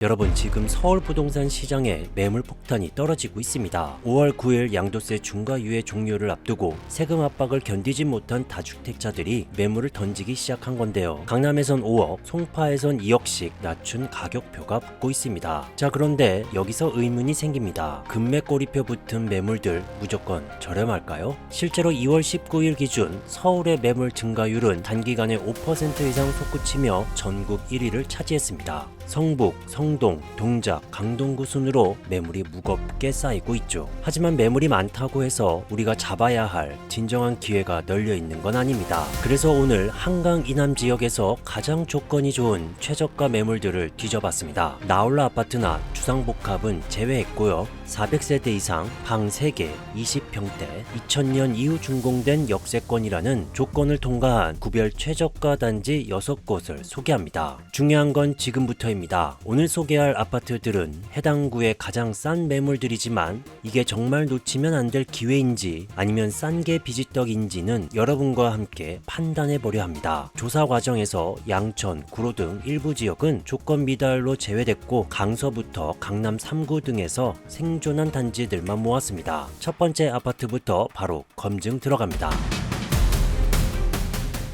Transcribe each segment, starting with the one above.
여러분, 지금 서울 부동산 시장에 매물 폭탄이 떨어지고 있습니다. 5월 9일 양도세 중과 유예 종료를 앞두고 세금 압박을 견디지 못한 다주택자들이 매물을 던지기 시작한 건데요. 강남에선 5억, 송파에선 2억씩 낮춘 가격표가 붙고 있습니다. 자, 그런데 여기서 의문이 생깁니다. 금매꼬리표 붙은 매물들 무조건 저렴할까요? 실제로 2월 19일 기준 서울의 매물 증가율은 단기간에 5% 이상 솟구치며 전국 1위를 차지했습니다. 성북, 성동, 동작, 강동구 순으로 매물이 무겁게 쌓이고 있죠. 하지만 매물이 많다고 해서 우리가 잡아야 할 진정한 기회가 널려 있는 건 아닙니다. 그래서 오늘 한강 이남 지역에서 가장 조건이 좋은 최저가 매물들을 뒤져봤습니다. 나홀라 아파트나 주상복합은 제외했고요. 400세대 이상, 방 3개, 20평대, 2000년 이후 준공된 역세권이라는 조건을 통과한 구별 최저가 단지 6곳을 소개합니다. 중요한 건 지금부터입니다. 오늘 소개할 아파트들은 해당 구의 가장 싼 매물들이지만 이게 정말 놓치면 안 될 기회인지 아니면 싼 게 비지떡인지는 여러분과 함께 판단해 보려 합니다. 조사 과정에서 양천, 구로 등 일부 지역은 조건 미달로 제외됐고 강서부터 강남 3구 등에서 생존한 단지들만 모았습니다. 첫 번째 아파트부터 바로 검증 들어갑니다.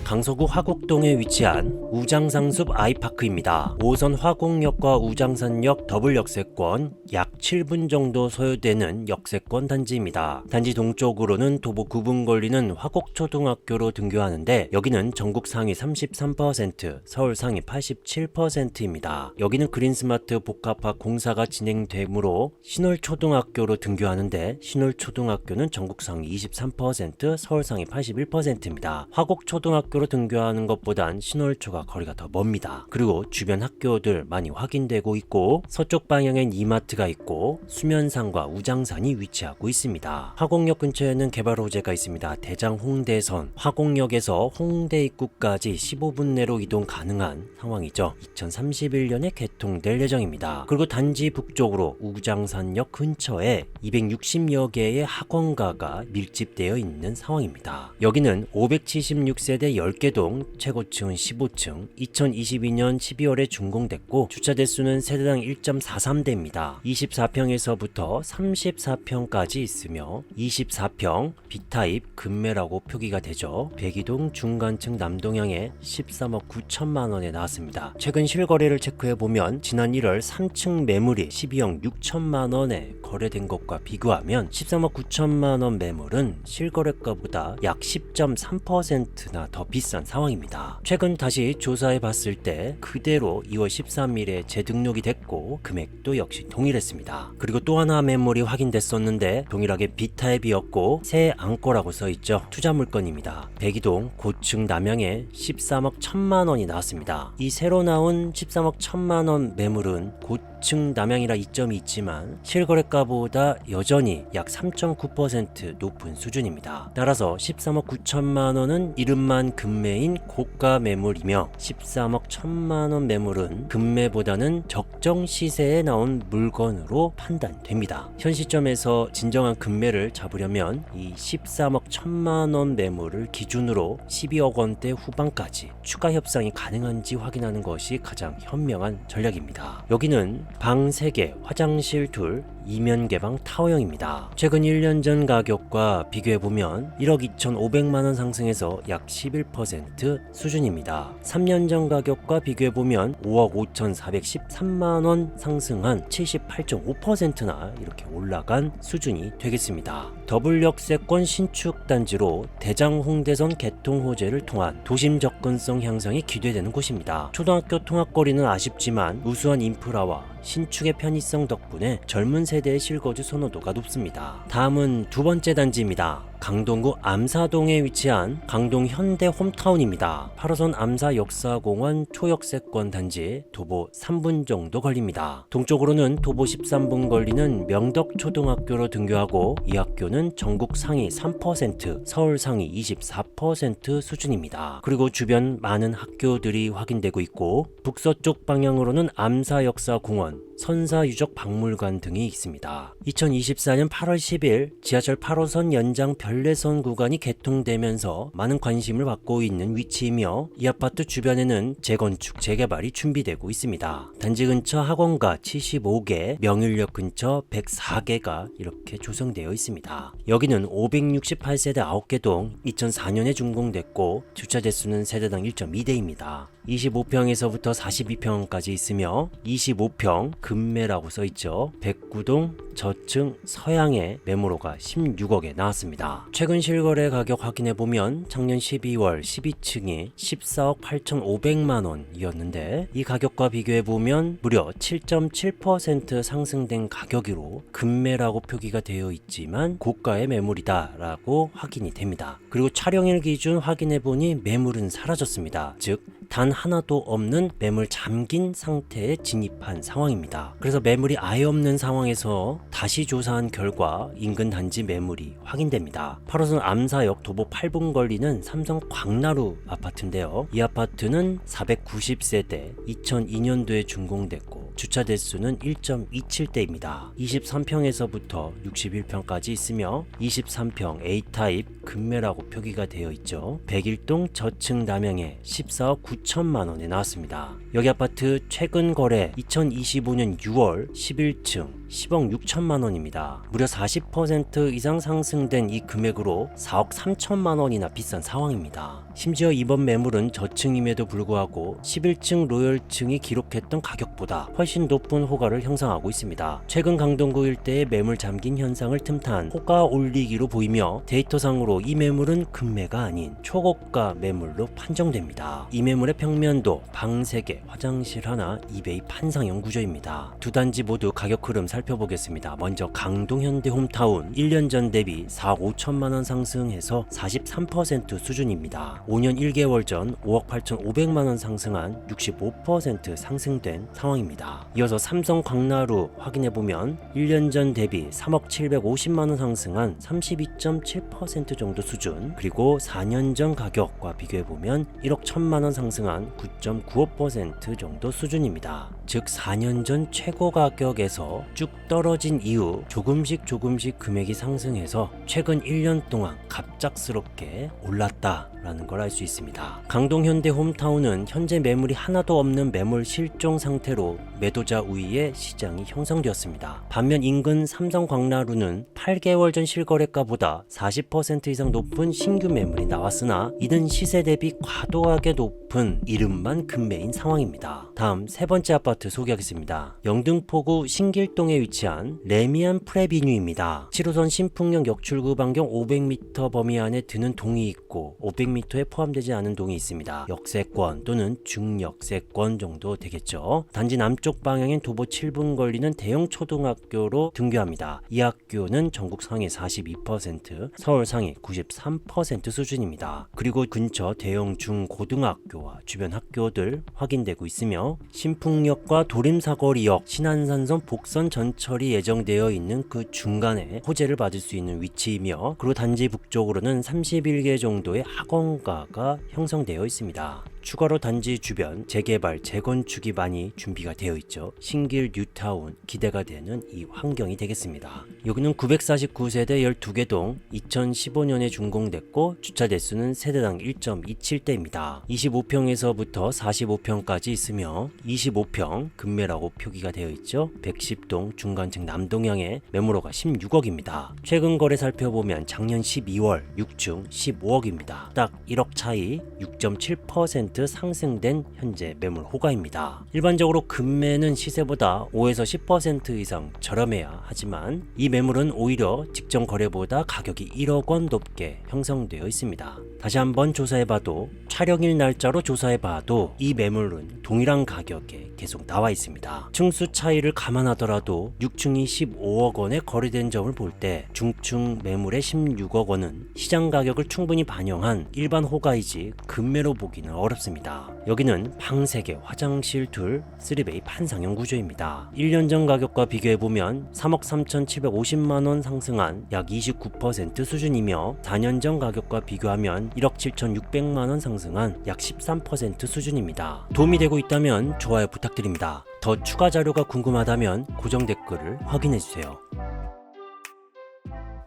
강서구 화곡동에 위치한 우장상숲 아이파크입니다. 5호선 화곡역과 우장산역 더블 역세권 약 7분 정도 소요되는 역세권 단지입니다. 단지 동쪽으로는 도보 9분 걸리는 화곡초등학교로 등교하는데 여기는 전국 상위 33%, 서울 상위 87%입니다. 여기는 그린스마트 복합화 공사가 진행되므로 신월초등학교로 등교하는데 신월초등학교는 전국 상위 23%, 서울 상위 81%입니다. 화곡초등학교 로 등교하는 것보단 신월초가 거리가 더 멉니다. 그리고 주변 학교들 많이 확인되고 있고 서쪽 방향엔 이마트가 있고 수면산과 우장산이 위치하고 있습니다. 화곡역 근처에는 개발 호재가 있습니다. 대장 홍대선, 화곡역에서 홍대 입구까지 15분 내로 이동 가능한 상황이죠. 2031년에 개통될 예정입니다. 그리고 단지 북쪽으로 우장산역 근처에 260여 개의 학원가가 밀집되어 있는 상황입니다. 여기는 576세대 10개동, 최고층은 15층, 2022년 12월에 준공됐고 주차 대수는 세대당 1.43대입니다. 24평에서부터 34평까지 있으며 24평 B타입 금매라고 표기가 되죠. 백이동 중간층 남동향에 13억 9천만 원에 나왔습니다. 최근 실거래를 체크해보면 지난 1월 3층 매물이 12억 6천만 원에 거래된 것과 비교하면 13억 9천만 원 매물은 실거래가보다 약 10.3%나 더 비싼 상황입니다. 최근 다시 조사해 봤을 때 그대로 2월 13일에 재등록이 됐고 금액도 역시 동일했습니다. 그리고 또 하나 매물이 확인됐었는데 동일하게 B타입이었고 새 안고라고 써있죠. 투자 물건입니다. 백이동 고층 남양에 13억 1천만 원이 나왔습니다. 이 새로 나온 13억 1천만 원 매물은 고층 남양이라 이점이 있지만 실거래가보다 여전히 약 3.9% 높은 수준입니다. 따라서 13억 9천만 원은 이름만 금매인 고가 매물이며 13억 1천만 원 매물은 금매보다는 적정 시세에 나온 물건으로 판단됩니다. 현 시점에서 진정한 금매를 잡으려면 이 13억 1천만 원 매물을 기준으로 12억 원대 후반까지 추가 협상이 가능한지 확인하는 것이 가장 현명한 전략입니다. 여기는 방 3개, 화장실 2, 이면 개방 타워형입니다. 최근 1년 전 가격과 비교해보면 1억 2,500만 원 상승해서 약 11% 수준입니다. 3년 전 가격과 비교해보면 5억 5,413만 원 상승한 78.5%나 이렇게 올라간 수준이 되겠습니다. 더블 역세권 신축 단지로 대장 홍대선 개통 호재를 통한 도심 접근성 향상이 기대되는 곳입니다. 초등학교 통학거리는 아쉽지만 우수한 인프라와 신축의 편의성 덕분에 젊은 세대의 실거주 선호도가 높습니다. 다음은 두 번째 단지입니다. 강동구 암사동에 위치한 강동 현대 홈타운입니다. 8호선 암사 역사공원 초역세권 단지 도보 3분 정도 걸립니다. 동쪽으로는 도보 13분 걸리는 명덕초등학교로 등교하고 이 학교는 전국 상위 3%, 서울 상위 24% 수준입니다. 그리고 주변 많은 학교들이 확인되고 있고 북서쪽 방향으로는 암사 역사공원, 선사유적 박물관 등이 있습니다. 2024년 8월 10일 지하철 8호선 연장 결례선 구간이 개통되면서 많은 관심을 받고 있는 위치이며 이 아파트 주변에는 재건축, 재개발이 준비되고 있습니다. 단지 근처 학원가 75개, 명일역 근처 104개가 이렇게 조성되어 있습니다. 여기는 568세대 9개 동 2004년에 준공됐고 주차 대수는 세대당 1.2대입니다. 25평에서부터 42평까지 있으며 25평 금매라고 써있죠. 109동 저층 서양의 매물호가 16억에 나왔습니다. 최근 실거래 가격 확인해보면 작년 12월 12층이 14억 8,500만원이었는데 이 가격과 비교해보면 무려 7.7% 상승된 가격으로 금매라고 표기가 되어 있지만 고가의 매물이다 라고 확인이 됩니다. 그리고 촬영일 기준 확인해보니 매물은 사라졌습니다. 즉 단 하나도 없는 매물 잠긴 상태에 진입한 상황입니다. 그래서 매물이 아예 없는 상황에서 다시 조사한 결과 인근 단지 매물이 확인됩니다. 8호선 암사역 도보 8분 거리는 삼성 광나루 아파트인데요. 이 아파트는 490세대 2002년도에 준공됐고 주차 대수는 1.27대입니다. 23평에서부터 61평까지 있으며 23평 A타입 금매라고 표기가 되어 있죠. 101동 저층 남양에 14억 9천만원에 나왔습니다. 여기 아파트 최근 거래 2025년 6월 11층 10억 6천만원입니다. 무려 40% 이상 상승된 이 금액으로 4억 3천만원이나 비싼 상황입니다. 심지어 이번 매물은 저층임에도 불구하고 11층 로열층이 기록했던 가격보다 훨씬 높은 호가를 형성하고 있습니다. 최근 강동구 일대의 매물 잠긴 현상을 틈탄 호가 올리기로 보이며 데이터상으로 이 매물은 금매가 아닌 초고가 매물로 판정됩니다. 이 매물의 평면도 방 3개, 화장실 하나, 2베이 판상형 구조입니다. 두 단지 모두 가격 흐름 살펴보겠습니다. 먼저 강동 현대홈타운 1년 전 대비 4억 5천만원 상승해서 43% 수준입니다. 5년 1개월 전 5억 8,500만원 상승한 65% 상승된 상황입니다. 이어서 삼성 광나루 확인해보면 1년 전 대비 3억 750만원 상승한 32.7% 정도 수준, 그리고 4년 전 가격과 비교해보면 1억 1천만원 상승한 9.95% 정도 수준입니다. 즉 4년 전 최고 가격에서 쭉 떨어진 이후 조금씩 금액이 상승해서 최근 1년 동안 갑작스럽게 올랐다라는 걸 알 수 있습니다. 강동 현대 홈타운은 현재 매물이 하나도 없는 매물 실종 상태로 매도자 우위에 시장이 형성되었습니다. 반면 인근 삼성 광나루는 8개월 전 실거래가보다 40% 이상 높은 신규 매물이 나왔으나 이는 시세 대비 과도하게 높은 이름만 금매인 상황입니다. 다음 세 번째 아파트 소개하겠습니다. 영등포구 신길동에 위치한 레미안 프레비뉴입니다. 7호선 신풍역 역출구 반경 500m 범위 안에 드는 동이 있고 500m에 포함되지 않은 동이 있습니다. 역세권 또는 중역세권 정도 되겠죠. 단지 남쪽 방향인 도보 7분 걸리는 대형 초등학교로 등교합니다. 이 학교는 전국 상위 42%, 서울 상위 93% 수준입니다. 그리고 근처 대형 중고등학교와 주변 학교들 확인되고 있으며 신풍역과 도림사거리역, 신안산선 복선 전철이 예정되어 있는 그 중간에 호재를 받을 수 있는 위치이며, 그리고 단지 북쪽으로는 31개 정도의 학원가가 형성되어 있습니다. 추가로 단지 주변 재개발, 재건축이 많이 준비가 되어 있죠. 신길 뉴타운 기대가 되는 이 환경이 되겠습니다. 여기는 949세대 12개 동 2015년에 준공됐고 주차 대수는 세대당 1.27대입니다. 25평에서부터 45평까지 있으며 25평 금매라고 표기가 되어 있죠. 110동 중간층 남동향의 매물호가 16억입니다. 최근 거래 살펴보면 작년 12월 6층 15억입니다. 딱 1억 차이 6.7% 상승된 현재 매물 호가입니다. 일반적으로 금매는 시세보다 5에서 10% 이상 저렴해야 하지만 이 매물은 오히려 직전 거래보다 가격이 1억 원 높게 형성되어 있습니다. 다시 한번 조사해봐도, 촬영일 날짜로 조사해봐도 이 매물은 동일한 가격에 계속 나와 있습니다. 층수 차이를 감안하더라도 6층이 15억 원에 거래된 점을 볼 때 중층 매물의 16억 원은 시장 가격을 충분히 반영한 일반 호가이지 금매로 보기는 어렵습니다. 여기는 방 3개, 화장실 둘, 3베이 판상형 구조입니다. 1년 전 가격과 비교해보면 3억 3,750만원 상승한 약 29% 수준이며 4년 전 가격과 비교하면 1억 7,600만원 상승한 약 13% 수준입니다. 도움이 되고 있다면 좋아요 부탁드립니다. 더 추가 자료가 궁금하다면 고정 댓글을 확인해주세요.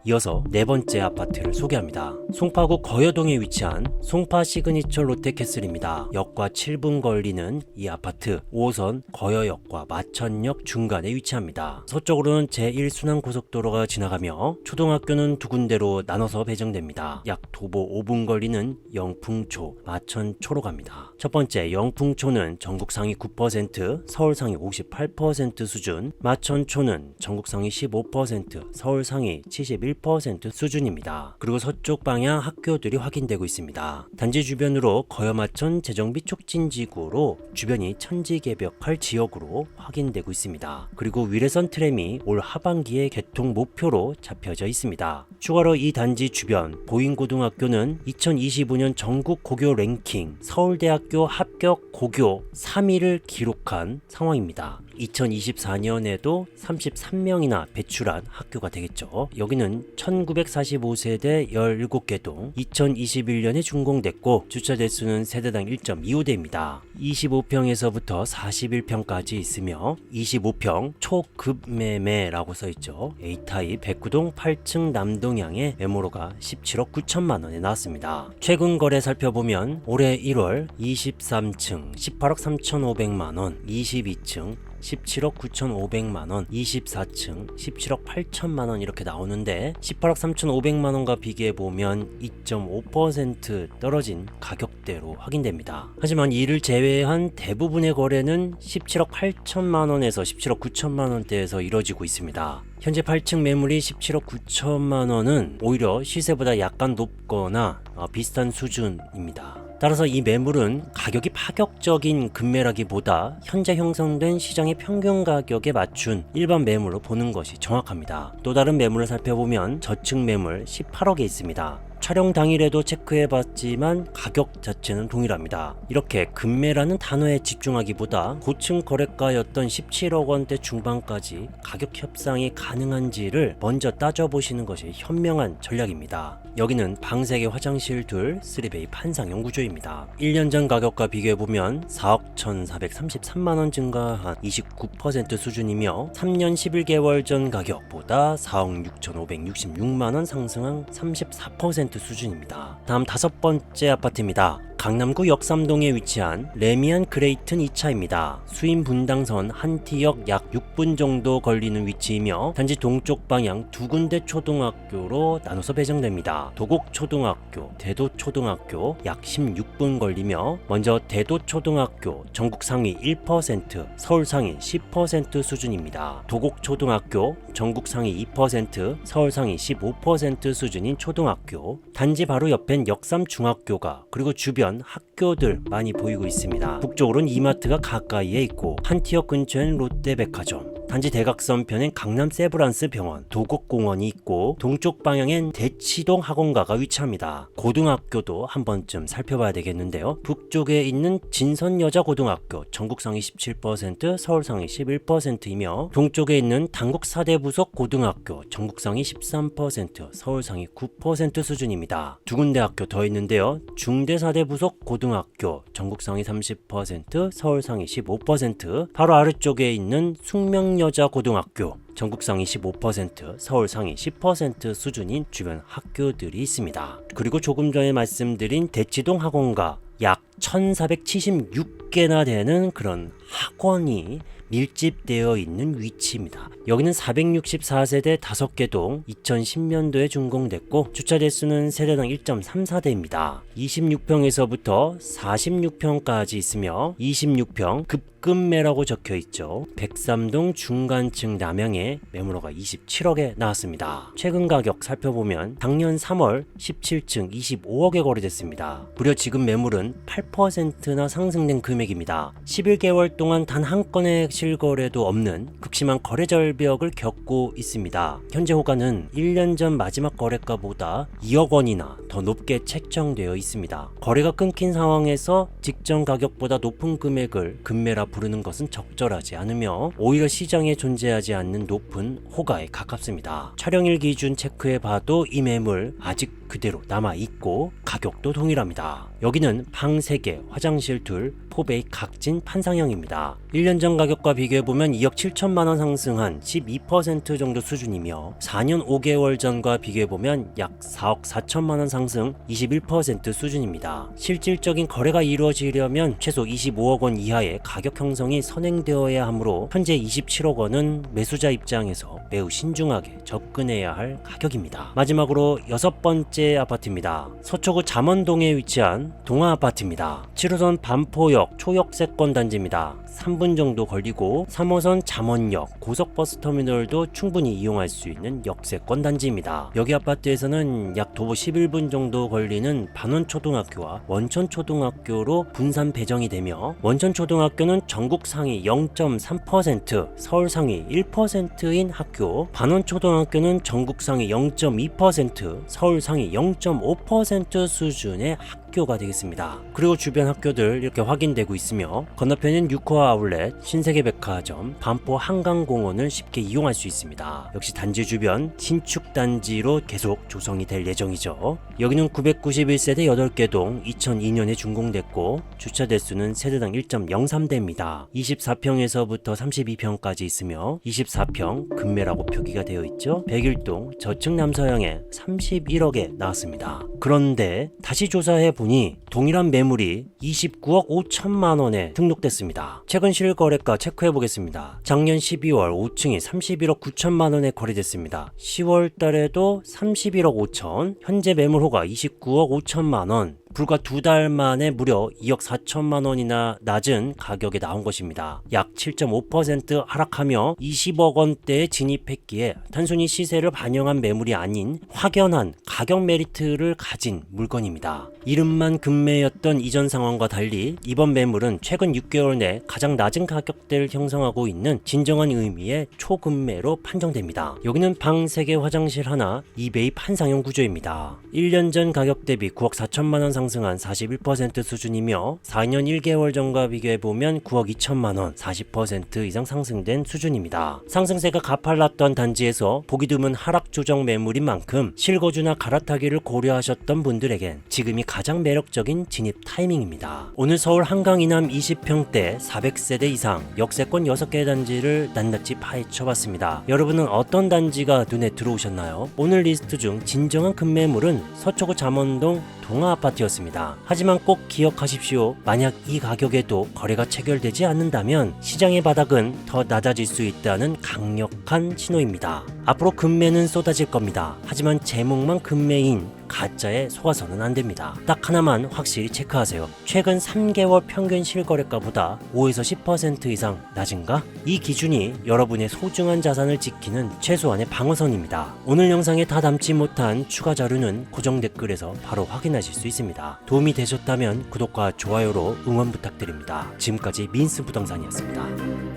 이어서 네 번째 아파트를 소개합니다. 송파구 거여동에 위치한 송파 시그니처 롯데캐슬입니다. 역과 7분 걸리는 이 아파트 5호선 거여역과 마천역 중간에 위치합니다. 서쪽으로는 제1순환고속도로가 지나가며 초등학교는 두 군데로 나눠서 배정됩니다. 약 도보 5분 걸리는 영풍초, 마천초로 갑니다. 첫 번째 영풍초는 전국 상위 9%, 서울 상위 58% 수준, 마천초는 전국 상위 15%, 서울 상위 71% 수준입니다. 그리고 서쪽 방향 학교들이 확인되고 있습니다. 단지 주변으로 거여마천 재정비 촉진지구로 주변이 천지개벽할 지역으로 확인되고 있습니다. 그리고 위례선 트램이 올 하반기에 개통 목표로 잡혀져 있습니다. 추가로 이 단지 주변 보인고등학교는 2025년 전국 고교 랭킹 서울대학교 합격 고교 3위를 기록한 상황입니다. 2024년에도 33명이나 배출한 학교가 되겠죠. 여기는 1945세대 17개 동, 2021년에 준공됐고 주차 대수는 세대당 1.25대입니다. 25평에서부터 41평까지 있으며 25평 초급매매라고 써있죠. A타입 109동 8층 남동향의 매물호가 17억 9천만 원에 나왔습니다. 최근 거래 살펴보면 올해 1월 23층 18억 3,500만 원, 22층 17억 9,500만원, 24층 17억 8천만원 이렇게 나오는데 18억 3,500만원과 비교해보면 2.5% 떨어진 가격대로 확인됩니다. 하지만 이를 제외한 대부분의 거래는 17억 8천만원에서 17억 9천만원대에서 이뤄지고 있습니다. 현재 8층 매물이 17억 9천만원은 오히려 시세보다 약간 높거나 비슷한 수준입니다. 따라서 이 매물은 가격이 파격적인 급매라기보다 현재 형성된 시장의 평균 가격에 맞춘 일반 매물로 보는 것이 정확합니다. 또 다른 매물을 살펴보면 저층 매물 18억에 있습니다. 촬영 당일에도 체크해봤지만 가격 자체는 동일합니다. 이렇게 급매라는 단어에 집중하기보다 고층 거래가였던 17억 원대 중반까지 가격 협상이 가능한지를 먼저 따져보시는 것이 현명한 전략입니다. 여기는 방세개 화장실 둘 3베이 판상형 구조입니다. 1년 전 가격과 비교해보면 4억 1,433만원 증가한 29% 수준이며 3년 11개월 전 가격보다 4억 6,566만원 상승한 34% 수준입니다. 다음 다섯 번째 아파트입니다. 강남구 역삼동에 위치한 레미안 그레이튼 2차입니다. 수인 분당선 한티역 약 6분 정도 걸리는 위치이며 단지 동쪽 방향 두 군데 초등학교로 나눠서 배정됩니다. 도곡초등학교, 대도초등학교 약 16분 걸리며 먼저 대도초등학교 전국 상위 1%, 서울 상위 10% 수준입니다. 도곡초등학교 전국 상위 2%, 서울 상위 15% 수준인 초등학교, 단지 바로 옆엔 역삼중학교가 그리고 주변 학교들 많이 보이고 있습니다. 북쪽으로는 이마트가 가까이에 있고 한티역 근처엔 롯데백화점, 단지 대각선편엔 강남 세브란스 병원, 도곡공원이 있고 동쪽 방향엔 대치동 학원가가 위치합니다. 고등학교도 한 번쯤 살펴봐야 되겠는데요. 북쪽에 있는 진선여자고등학교 전국 상위 17%, 서울 상위 11%이며 동쪽에 있는 당국사대부속 고등학교 전국 상위 13%, 서울 상위 9% 수준입니다. 두 군데 학교 더 있는데요. 중대사대부속 고등학교 전국 상위 30%, 서울 상위 15%, 바로 아래쪽에 있는 숙명여자고등학교 전국 상위 15%, 서울 상위 10% 수준인 주변 학교들이 있습니다. 그리고 조금 전에 말씀드린 대치동 학원가 약 1,476개나 되는 그런 학원이 밀집되어 있는 위치입니다. 여기는 464세대 5개 동 2010년도에 준공됐고 주차 대수는 세대당 1.34대입니다. 26평에서부터 46평까지 있으며 26평 급급매라고 적혀있죠. 103동 중간층 남향에 매물호가 27억에 나왔습니다. 최근 가격 살펴보면 작년 3월 17층 25억에 거래됐습니다. 무려 지금 매물은 8%나 상승된 금액입니다. 11개월 동안 단 한 건의 실거래도 없는 극심한 거래 절벽을 겪고 있습니다. 현재 호가는 1년 전 마지막 거래가보다 2억 원이나 더 높게 책정되어 있습니다. 거래가 끊긴 상황에서 직전 가격보다 높은 금액을 급매라 부르는 것은 적절하지 않으며 오히려 시장에 존재하지 않는 높은 호가에 가깝습니다. 촬영일 기준 체크해봐도 이 매물 아직 그대로 남아있고 가격도 동일합니다. 여기는 방 3개, 화장실 둘, 포베이 각진 판상형입니다. 1년 전 가격과 비교해보면 2억 7천만원 상승한 12% 정도 수준이며 4년 5개월 전과 비교해보면 약 4억 4천만원 상승 21% 수준입니다. 실질적인 거래가 이루어지려면 최소 25억 원 이하의 가격 형성이 선행되어야 하므로 현재 27억 원은 매수자 입장에서 매우 신중하게 접근해야 할 가격입니다. 마지막으로 6번째 아파트입니다. 서초구 잠원동에 위치한 동아아파트입니다. 7호선 반포역 초역세권 단지입니다. 3분 정도 걸리고 3호선 잠원역 고속버스터미널도 충분히 이용할 수 있는 역세권 단지입니다. 여기 아파트에서는 약 도보 11분 정도 걸리는 반원초등학교와 원천초등학교로 분산 배정이 되며 원천초등학교는 전국 상위 0.3%, 서울 상위 1%인 학교, 반원초등학교는 전국 상위 0.2%, 서울 상위 0.5% 수준의 학교가 되겠습니다. 그리고 주변 학교들 이렇게 확인되고 있으며 건너편엔 6호 아울렛, 신세계백화점, 반포 한강공원을 쉽게 이용할 수 있습니다. 역시 단지 주변 신축 단지로 계속 조성이 될 예정이죠. 여기는 991세대 8개 동 2002년에 준공됐고 주차 대수는 세대당 1.03대입니다. 24평에서부터 32평까지 있으며 24평 금매라고 표기가 되어 있죠. 101동 저층 남서향에 31억에 나왔습니다. 그런데 다시 조사해 보니 동일한 매물이 29억 5천만 원에 등록됐습니다. 최근 실거래가 체크해 보겠습니다. 작년 12월 5층이 31억 9천만 원에 거래됐습니다. 10월 달에도 31억 5천, 현재 매물호가 29억 5천만 원, 불과 2달 만에 무려 2억 4천만 원이나 낮은 가격에 나온 것입니다. 약 7.5% 하락하며 20억 원대에 진입했기에 단순히 시세를 반영한 매물이 아닌 확연한 가격 메리트를 가진 물건입니다. 이름만 급매였던 이전 상황과 달리 이번 매물은 최근 6개월 내 가장 낮은 가격대를 형성하고 있는 진정한 의미의 초급매로 판정됩니다. 여기는 방 3개 화장실 하나 2베이 판상형 구조입니다. 1년 전 가격 대비 9억 4천만 원 상승한 41% 수준이며 4년 1개월 전과 비교해보면 9억 2천만 원 40% 이상 상승된 수준입니다. 상승세가 가팔랐던 단지에서 보기 드문 하락 조정 매물인 만큼 실거주나 갈아타기를 고려하셨던 분들에겐 지금이 가장 매력적인 진입 타이밍입니다. 오늘 서울 한강 이남 20평대 400세대 이상 역세권 6개 단지를 낱낱이 파헤쳐봤습니다. 여러분은 어떤 단지가 눈에 들어오셨나요? 오늘 리스트 중 진정한 급매물은 서초구 잠원동 동아아파트였습니다. 하지만 꼭 기억하십시오. 만약 이 가격에도 거래가 체결되지 않는다면 시장의 바닥은 더 낮아질 수 있다는 강력한 신호입니다. 앞으로 급매는 쏟아질 겁니다. 하지만 제목만 급매인 가짜에 속아서는 안됩니다. 딱 하나만 확실히 체크하세요. 최근 3개월 평균 실거래가보다 5에서 10% 이상 낮은가? 이 기준이 여러분의 소중한 자산을 지키는 최소한의 방어선입니다. 오늘 영상에 다 담지 못한 추가 자료는 고정 댓글에서 바로 확인하실 수 있습니다. 도움이 되셨다면 구독과 좋아요로 응원 부탁드립니다. 지금까지 민스부동산이었습니다.